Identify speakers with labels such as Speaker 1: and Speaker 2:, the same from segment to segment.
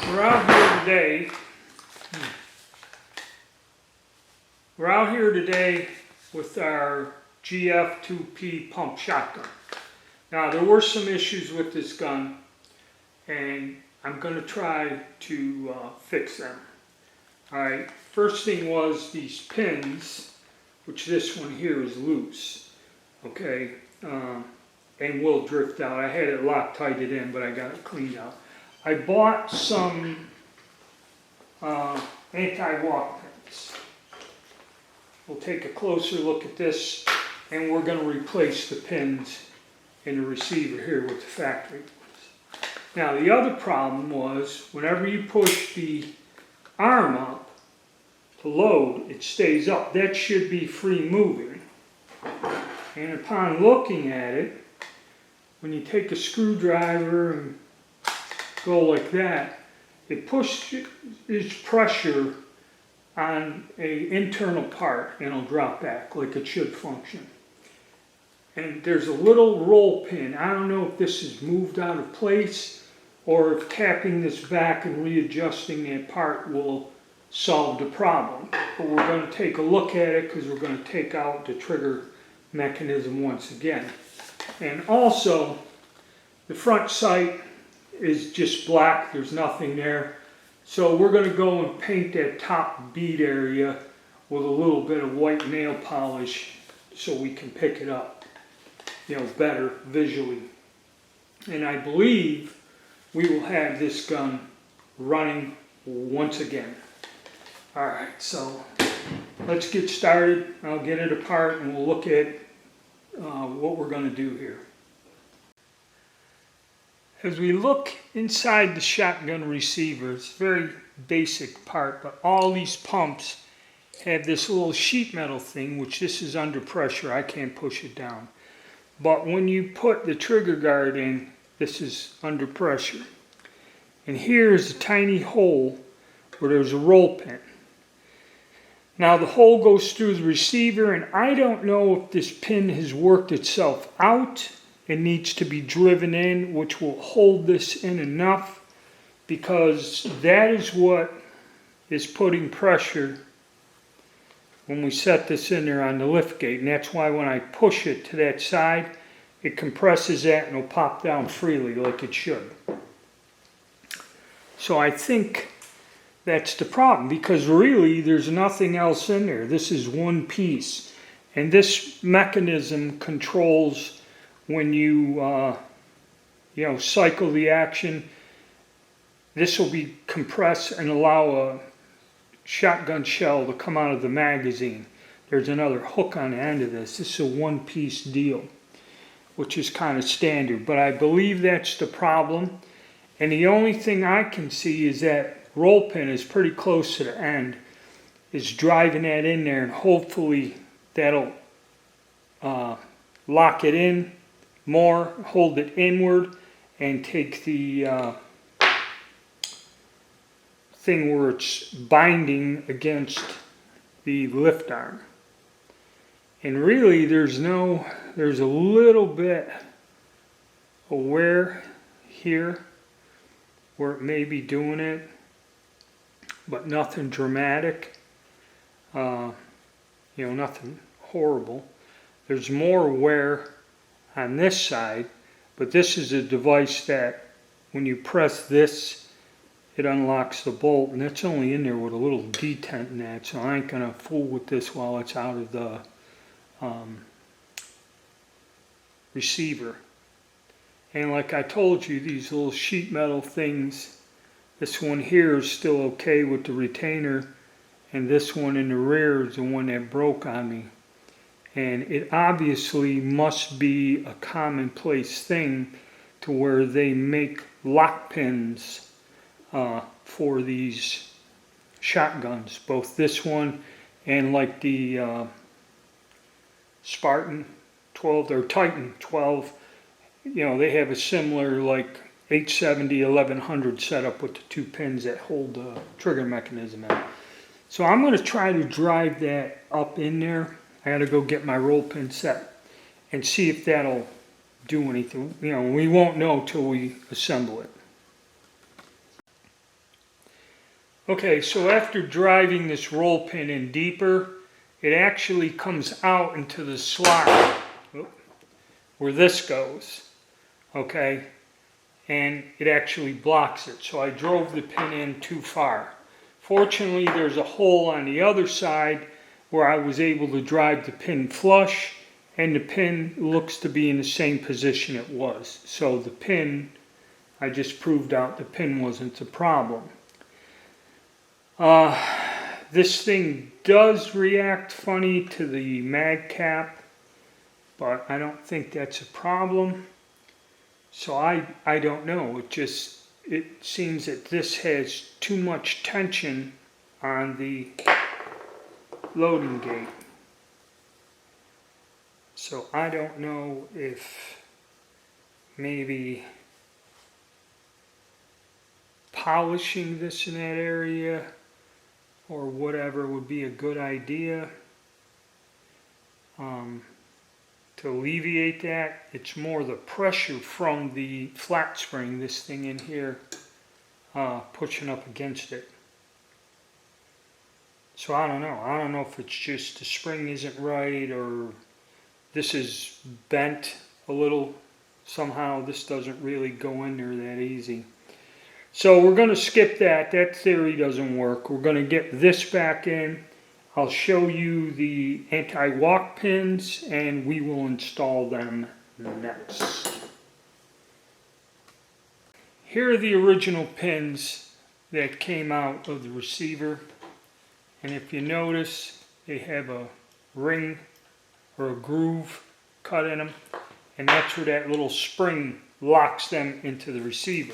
Speaker 1: We're out here today. We're out here today with our GF12P pump shotgun. Now there were some issues with this gun, and I'm going to try to fix them. Alright, first thing was these pins, which this one here is loose, okay, and will drift out. I had it Loctited in, but I got it cleaned out. I bought some anti-walk pins. We'll take a closer look at this, and we're going to replace the pins in the receiver here with the factory ones. Now the other problem was, whenever you push the arm up to load, it stays up. That should be free moving. And upon looking at it, when you take a screwdriver and go like that, it pushes pressure on an internal part and it'll drop back like it should function. And there's a little roll pin. I don't know if this is moved out of place or if tapping this back and readjusting that part will solve the problem. But we're going to take a look at it because we're going to take out the trigger mechanism once again. And also, the front sight is just black, there's nothing there. So we're going to go and paint that top bead area with a little bit of white nail polish so we can pick it up, you know, better visually. And I believe we will have this gun running once again. Alright, so let's get started. I'll get it apart and we'll look at what we're going to do here. As we look inside the shotgun receiver, it's a very basic part, but all these pumps have this little sheet metal thing, which this is under pressure. I can't push it down. But when you put the trigger guard in, this is under pressure. And here's a tiny hole where there's a roll pin. Now the hole goes through the receiver, and I don't know if this pin has worked itself out. It needs to be driven in, which will hold this in enough, because that is what is putting pressure when we set this in there on the lift gate. And that's why when I push it to that side, it compresses that and it'll pop down freely like it should. So I think that's the problem, because really there's nothing else in there. This is one piece. And this mechanism controls when you cycle the action. This will be compressed and allow a shotgun shell to come out of the magazine. There's another hook on the end of this. This is a one-piece deal, which is kind of standard, but I believe that's the problem. And the only thing I can see is that roll pin is pretty close to the end, is driving that in there, and hopefully that'll lock it in more, hold it inward, and take the thing where it's binding against the lift arm. And really there's a little bit of wear here where it may be doing it, but nothing dramatic, nothing horrible. There's more wear on this side, but this is a device that when you press this, it unlocks the bolt, and it's only in there with a little detent in that, so I ain't gonna fool with this while it's out of the receiver. And like I told you, these little sheet metal things, this one here is still okay with the retainer, and this one in the rear is the one that broke on me. And it obviously must be a commonplace thing to where they make lock pins for these shotguns, both this one and like the Spartan 12 or Titan 12. They have a similar like 870 1100 setup with the two pins that hold the trigger mechanism in. So I'm going to try to drive that up in there. I got to go get my roll pin set and see if that'll do anything. We won't know till we assemble it. Okay, so after driving this roll pin in deeper, it actually comes out into the slot where this goes, okay? And it actually blocks it. So I drove the pin in too far. Fortunately, there's a hole on the other side where I was able to drive the pin flush, and the pin looks to be in the same position it was. So the pin, I just proved out the pin wasn't the problem. This thing does react funny to the mag cap, but I don't think that's a problem. So I don't know. It seems that this has too much tension on the loading gate. So I don't know if maybe polishing this in that area or whatever would be a good idea to alleviate that. It's more the pressure from the flat spring, this thing in here, pushing up against it. So I don't know. I don't know if it's just the spring isn't right or this is bent a little. Somehow this doesn't really go in there that easy. So we're going to skip that. That theory doesn't work. We're going to get this back in. I'll show you the anti-walk pins and we will install them next. Here are the original pins that came out of the receiver. And if you notice, they have a ring or a groove cut in them. And that's where that little spring locks them into the receiver.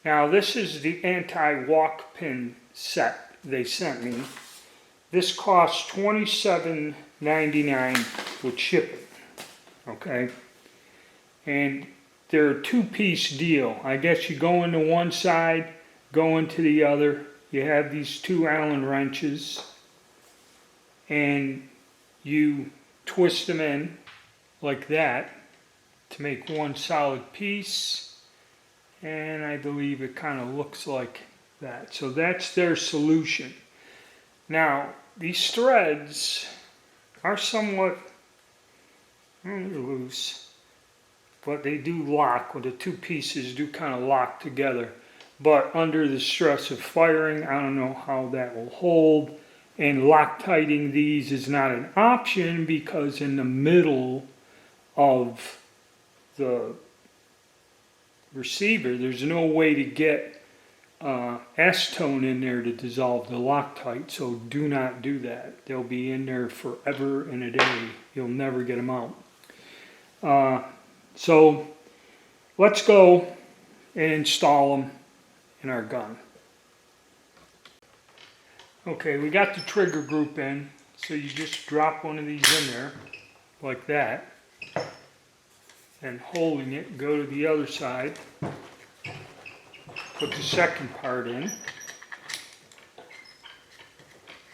Speaker 1: Now this is the anti-walk pin set they sent me. This costs $27.99 with shipping, okay? And they're a two-piece deal. I guess you go into one side, go into the other. You have these two Allen wrenches, and you twist them in like that to make one solid piece. And I believe it kind of looks like that. So that's their solution. Now, these threads are somewhat loose, but they do lock. Well, the two pieces do kind of lock together. But under the stress of firing, I don't know how that will hold. And Loctiting these is not an option because in the middle of the receiver, there's no way to get acetone in there to dissolve the Loctite, so do not do that. They'll be in there forever and a day. You'll never get them out. So let's go and install them in our gun. Okay, we got the trigger group in, so you just drop one of these in there like that, and holding it, go to the other side, put the second part in,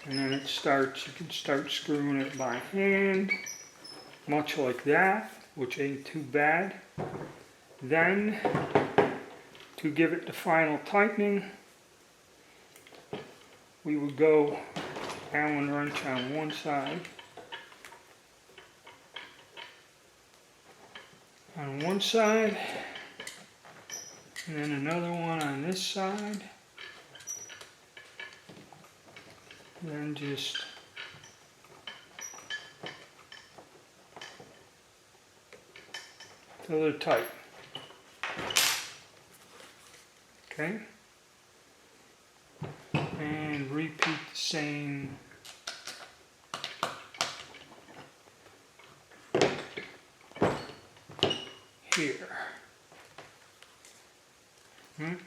Speaker 1: and then it starts. You can start screwing it by hand, much like that, which ain't too bad. Then, to give it the final tightening, we would go Allen wrench on one side, and then another one on this side, and then just till they're tight. Okay, and repeat the same here.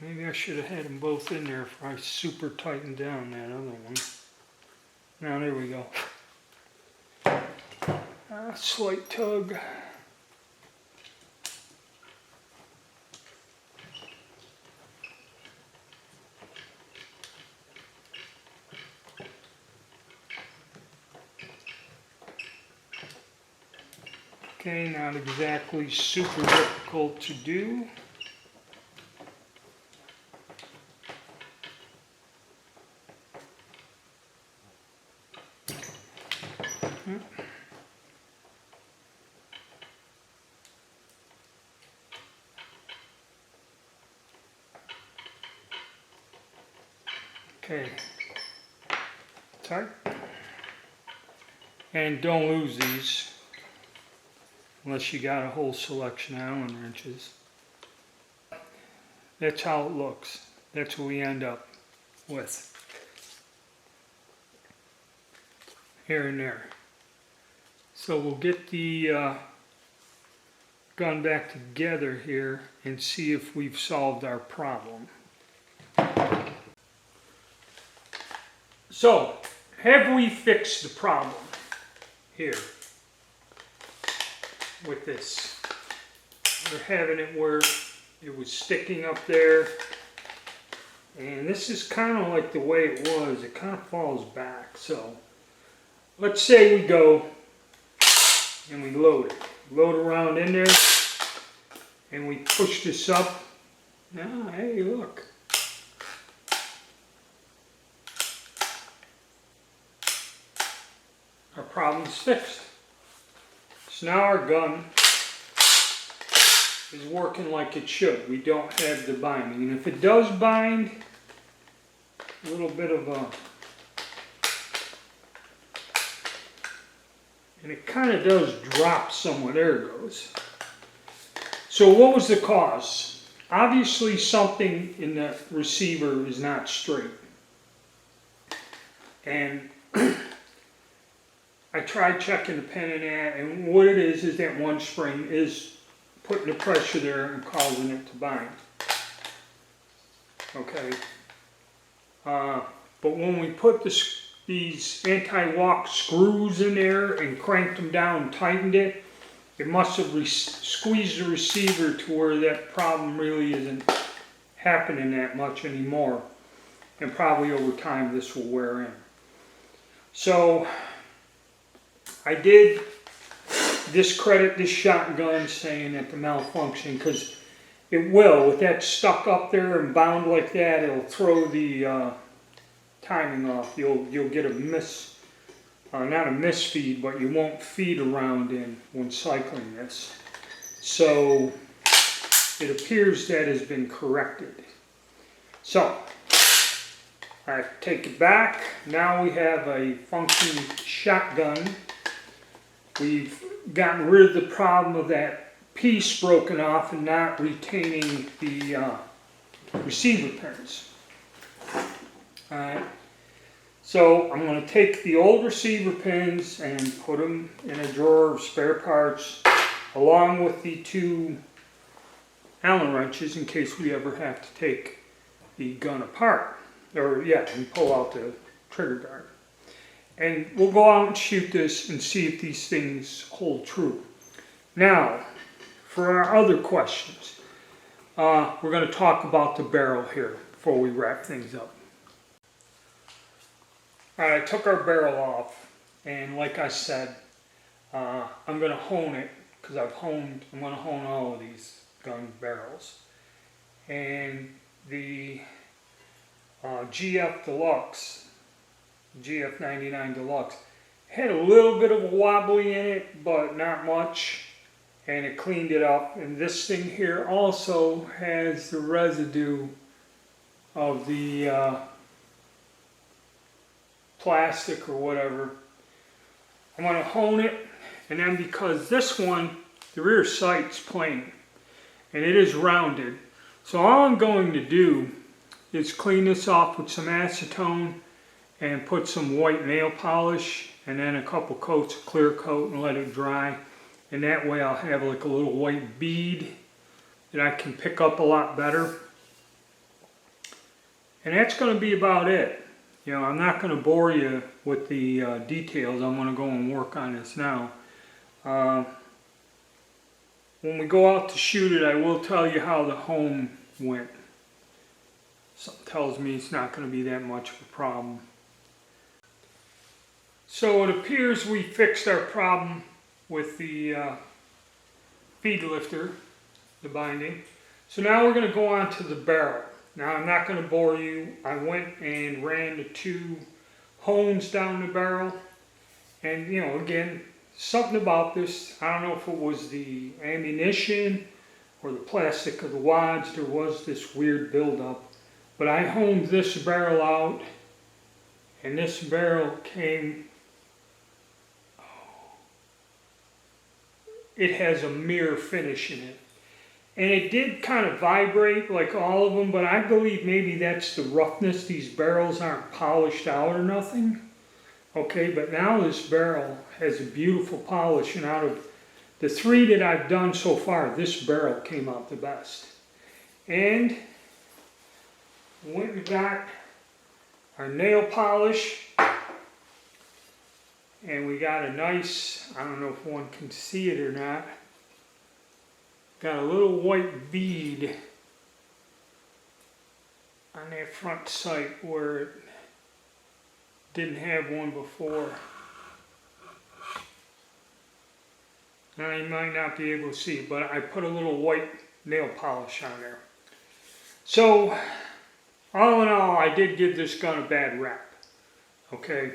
Speaker 1: Maybe I should have had them both in there if I super tightened down that other one. Now there we go. Slight tug. Okay, not exactly super difficult to do. Okay, tight. And don't lose these unless you got a whole selection of Allen wrenches. That's how it looks. That's what we end up with here and there. So we'll get the gun back together here and see if we've solved our problem. So, have we fixed the problem here with this? We're having it where it was sticking up there, and this is kind of like the way it was. It kind of falls back. So let's say we go and we load it. Load around in there and we push this up. Now, hey, look. Our problem's fixed. So now our gun is working like it should. We don't have the binding. And if it does bind, a little bit of a... And it kind of does drop somewhere. There it goes. So what was the cause? Obviously something in the receiver is not straight. And I tried checking the pin in that, and what it is that one spring is putting the pressure there and causing it to bind. Okay. But when we put these anti-lock screws in there and cranked them down and tightened it, it must have squeezed the receiver to where that problem really isn't happening that much anymore. And probably over time this will wear in. So I did discredit this shotgun saying that the malfunction, because it will. With that stuck up there and bound like that, it'll throw the timing off. You'll get a not a misfeed, but you won't feed around in when cycling this. So it appears that has been corrected. So I take it back. Now we have a functioning shotgun. We've gotten rid of the problem of that piece broken off and not retaining the receiver pins. Alright, so I'm going to take the old receiver pins and put them in a drawer of spare parts along with the two Allen wrenches in case we ever have to take the gun apart. And pull out the trigger guard. And we'll go out and shoot this and see if these things hold true. Now, for our other questions, we're going to talk about the barrel here before we wrap things up. Alright, I took our barrel off, and like I said, I'm going to hone it, because I'm going to hone all of these gun barrels. And the GF Deluxe, GF99 Deluxe, had a little bit of a wobbly in it, but not much, and it cleaned it up. And this thing here also has the residue of the plastic or whatever. I'm going to hone it, and then because this one, the rear sight's plain, and it is rounded, so all I'm going to do is clean this off with some acetone and put some white nail polish and then a couple coats of clear coat and let it dry. And that way I'll have like a little white bead that I can pick up a lot better. And that's going to be about it. You know, I'm not going to bore you with the details. I'm going to go and work on this now. When we go out to shoot it, I will tell you how the home went. Something tells me it's not going to be that much of a problem. So it appears we fixed our problem with the feed lifter, the binding. So now we're going to go on to the barrel. Now I'm not going to bore you. I went and ran the two hones down the barrel. And you know, again, something about this, I don't know if it was the ammunition or the plastic of the wads, there was this weird buildup. But I honed this barrel out, and this barrel came, it has a mirror finish in it. And it did kind of vibrate like all of them, but I believe maybe that's the roughness. These barrels aren't polished out or nothing. Okay, but now this barrel has a beautiful polish, and out of the 3 that I've done so far, this barrel came out the best. And went and got our nail polish, and we got a nice, I don't know if one can see it or not, got a little white bead on that front sight where it didn't have one before. Now you might not be able to see, but I put a little white nail polish on there. So, all in all, I did give this gun a bad rap. Okay.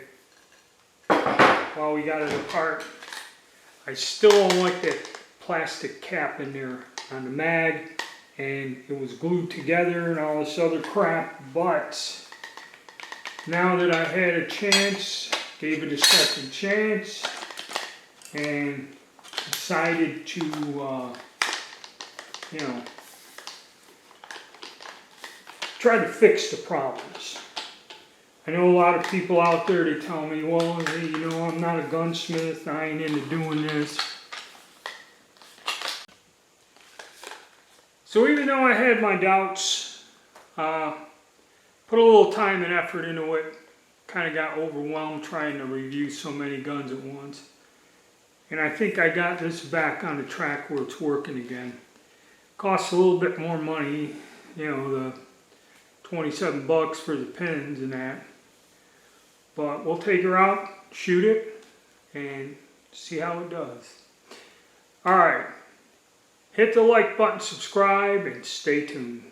Speaker 1: While we got it apart, I still don't like that plastic cap in there on the mag, and it was glued together and all this other crap, but now that I had a chance, gave it a second chance, and decided to, you know, try to fix the problems. I know a lot of people out there, they tell me, well, hey, you know, I'm not a gunsmith, I ain't into doing this. So even though I had my doubts, put a little time and effort into it, kind of got overwhelmed trying to review so many guns at once. And I think I got this back on the track where it's working again. Costs a little bit more money, you know, the 27 bucks for the pins and that. But we'll take her out, shoot it, and see how it does. Alright, hit the like button, subscribe, and stay tuned.